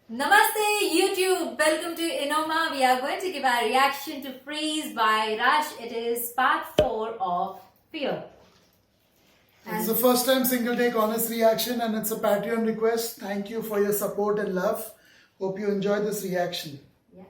Namaste YouTube, welcome to Enoma. We are going to give our reaction to Freeze by Rush. It is part 4 of Fear. It's the first time single take honest reaction and it's a Patreon request. Thank you for your support and love. Hope you enjoy this reaction. Yeah.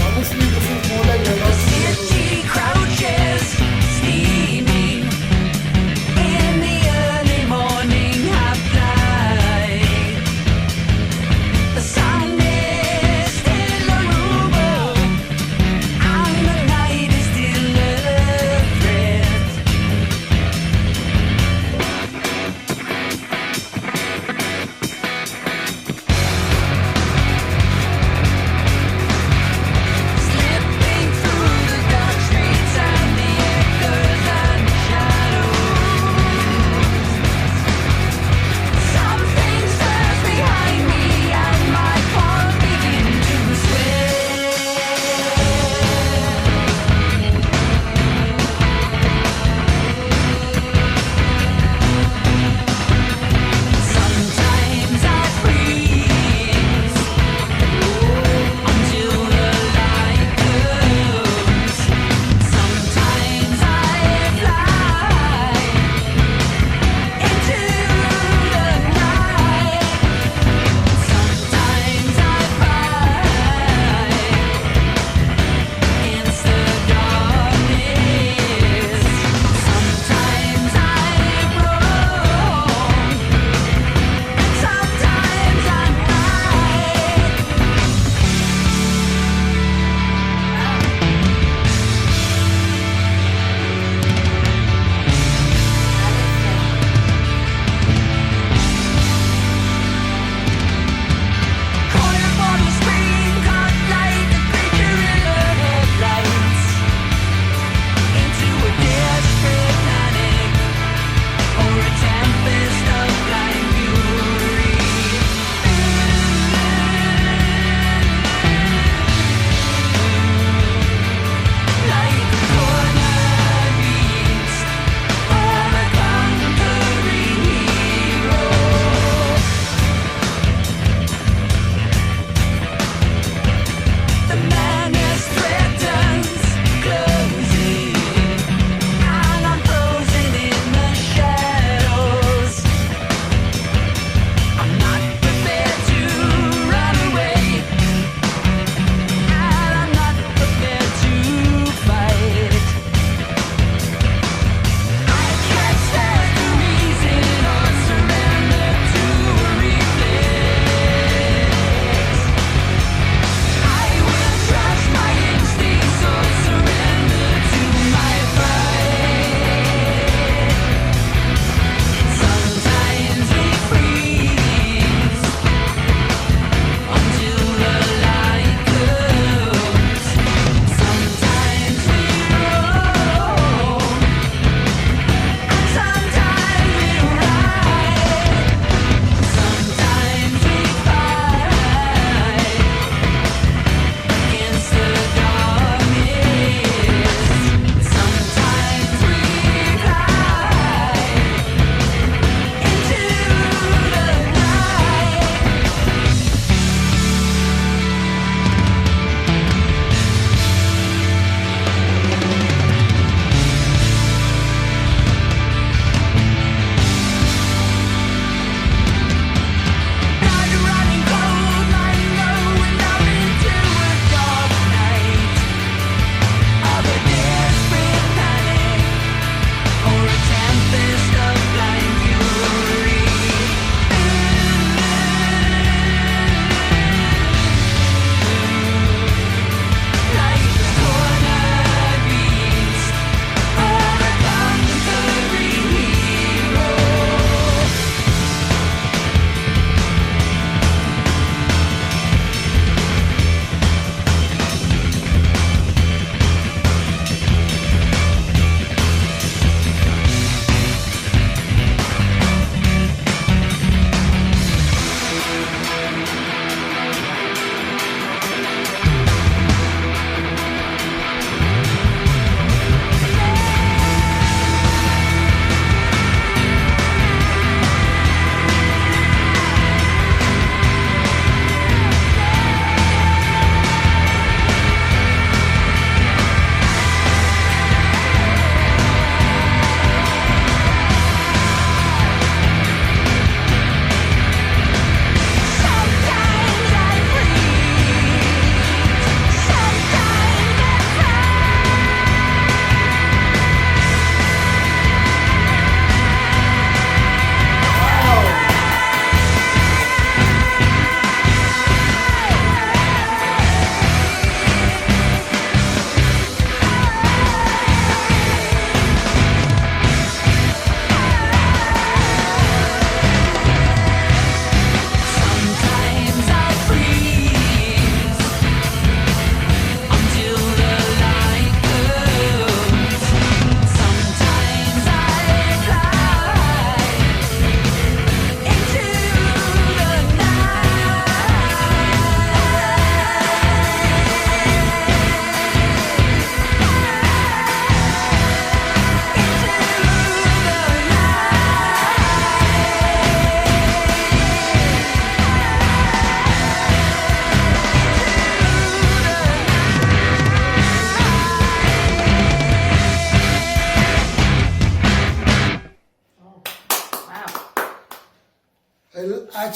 Honestly, this is more like Red Hot Chili Peppers. City crouches, steaming in the early morning half light. The sun is still a rumor,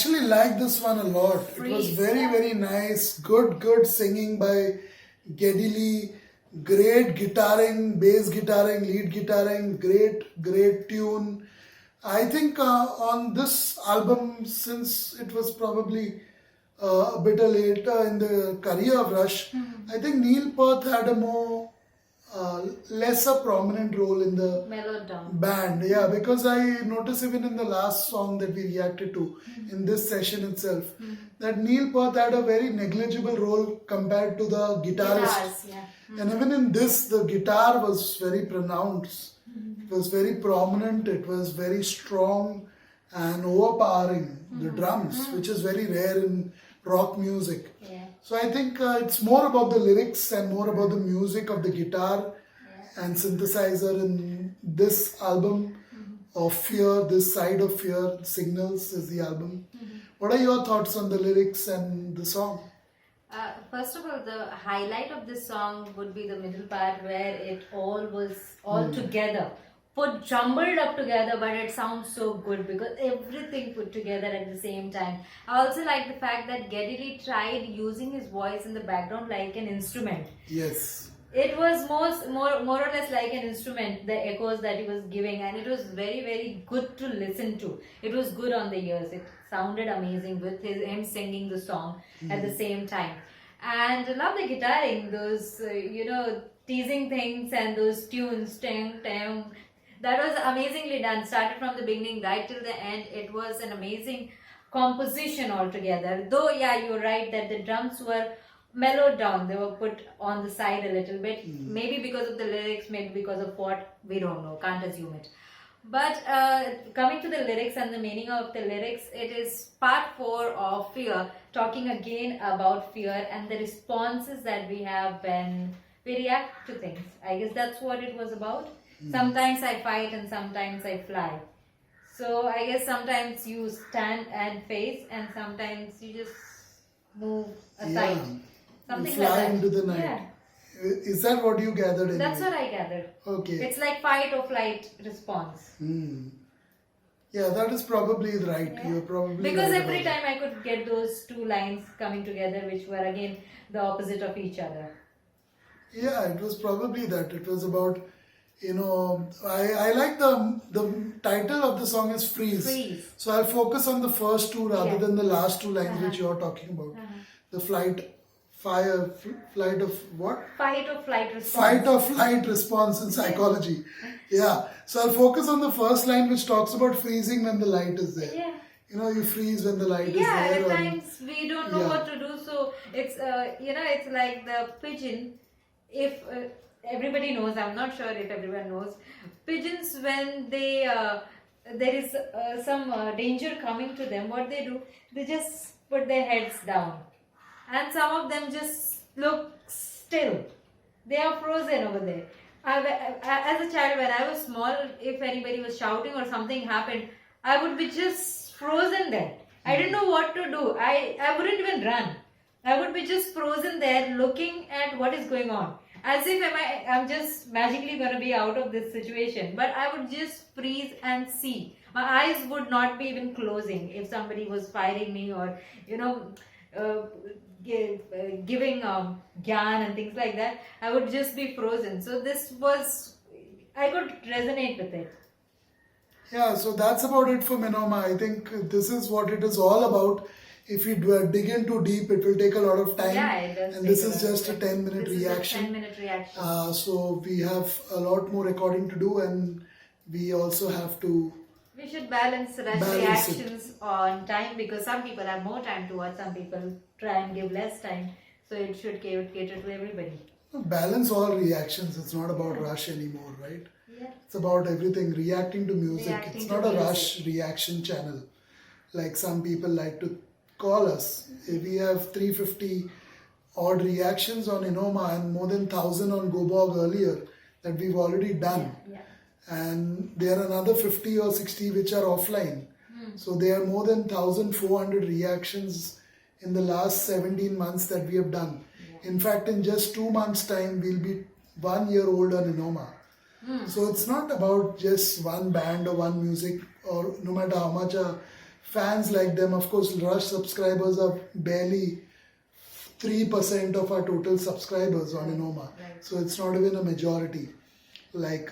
actually like this one a lot. It was Freeze, very, yeah. very nice. Good singing by Geddy Lee. Great guitaring, bass guitaring, lead guitaring. Great tune. I think on this album, since it was probably a bit later in the career of Rush, I think Neil Peart had a more lesser prominent role in the Mellowed down. band. Yeah, because I noticed even in the last song that we reacted to in this session itself, that Neil Peart had a very negligible role compared to the guitarist. Guitars, yeah. And even in this, the guitar was very pronounced. It was very prominent. It was very strong and overpowering. The drums, which is very rare in rock music. Yeah. So I think it's more about the lyrics and more about the music of the guitar and synthesizer in this album of Fear. This side of Fear, Signals is the album. What are your thoughts on the lyrics and the song? First of all, the highlight of this song would be the middle part where it all was all together, jumbled up together, but it sounds so good because everything put together at the same time. I also like the fact that Geddy Lee tried using his voice in the background like an instrument. Yes. It was more or less like an instrument, the echoes that he was giving, and it was very good to listen to. It was good on the ears. It sounded amazing with him singing the song at the same time. And I love the guitaring, those teasing things and those tunes, tang tang. That was amazingly done. Started from the beginning right till the end. It was an amazing composition altogether. Though, yeah, you're right that the drums were mellowed down. They were put on the side a little bit. Maybe because of the lyrics, maybe because of what, we don't know. Can't assume it. But coming to the lyrics and the meaning of the lyrics, it is part 4 of Fear, talking again about fear and the responses that we have when we react to things. I guess that's what it was about. Sometimes I fight and sometimes I fly. So I guess sometimes you stand and face and sometimes you just move aside. Yeah. Something Fly like that. into the night. Yeah. Is that what you gathered anyway? That's what I gathered. Okay. It's like fight or flight response. Yeah, that is probably right. Yeah. You're probably Because right every about time I could get those two lines coming together, which were again the opposite of each other. that. Yeah, it was probably that. It was about, I like the title of the song is Freeze. Freeze. So I'll focus on the first two rather Yeah. than the last two lines which you're talking about. The flight of what? Fight or flight response. Fight or flight response in psychology. Yeah. So I'll focus on the first line which talks about freezing when the light is there. Yeah. You freeze when the light is Yeah, there. at or- times we don't know Yeah. what to do, so it's it's like the pigeon. If everybody knows, I'm not sure if everyone knows, pigeons when they there is some danger coming to them, what they do, they just put their heads down, and some of them just look still. They are frozen over there. As a child, when I was small, if anybody was shouting or something happened, I would be just frozen there. I didn't know what to do. I wouldn't even run. I would be just frozen there looking at what is going on. As if I'm just magically going to be out of this situation. But I would just freeze and see. My eyes would not be even closing if somebody was firing me or, giving gyan and things like that. I would just be frozen. So I could resonate with it. Yeah, so that's about it for Enoma. I think this is what it is all about. If we dig in too deep, it will take a lot of time. Yeah, it does. And this is just a 10-minute reaction. 10-minute reaction. So we have a lot more recording to do, and we also have to. We should balance rush Balance it. reactions on time because some people have more time to watch, some people try and give less time. So it should cater to everybody. Balance all reactions. It's not about rush anymore, right? Yeah. It's about everything, reacting to music. Reacting It's to not a music. rush reaction channel like some people like to call us. We have 350 odd reactions on Enoma and more than 1,000 on GoBog earlier that we've already done. Yeah. And there are another 50 or 60 which are offline. So there are more than 1,400 reactions in the last 17 months that we have done. In fact, in just 2 months' time, we'll be 1 year old on Enoma. So it's not about just one band or one music, or no matter how much a fans like them. Of course, Rush subscribers are barely 3% of our total subscribers on Enoma. Right. So it's not even a majority like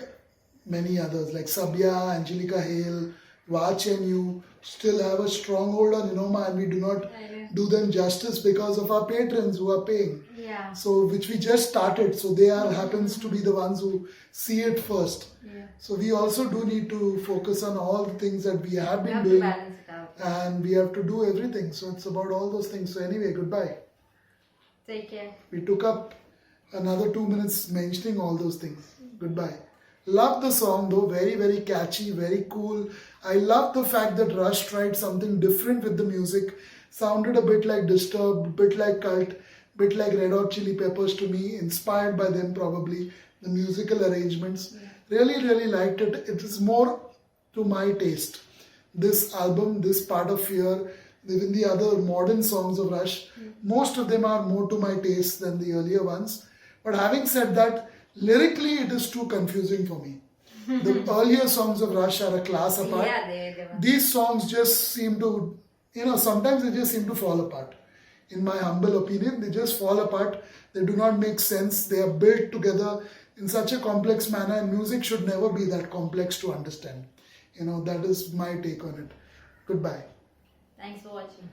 many others like Sabya, Angelica Hale, Vach and you still have a stronghold on Enoma, and we do not do them justice because of our patrons who are paying. Yeah. So which we just started, so they are happens to be the ones who see it first. Yeah. So we also do need to focus on all the things that we have We been have to doing, balance it out. and we have to do everything. So it's about all those things. So anyway, goodbye. Take care. We took up another 2 minutes mentioning all those things. Goodbye. Love the song though, very, very catchy, very cool. I love the fact that Rush tried something different with the music. Sounded a bit like Disturbed, bit like Cult, bit like Red Hot Chili Peppers to me, inspired by them probably, the musical arrangements. Really, really liked it. It is more to my taste. This album, this Part of Fear, even the other modern songs of Rush, most of them are more to my taste than the earlier ones. But having said that, lyrically it is too confusing for me. The earlier songs of Rush are a class apart. Yeah, they were. These songs just seem to, sometimes they just seem to fall apart. In my humble opinion, they just fall apart. They do not make sense. They are built together in such a complex manner, and music should never be that complex to understand. That is my take on it. Goodbye. Thanks for watching.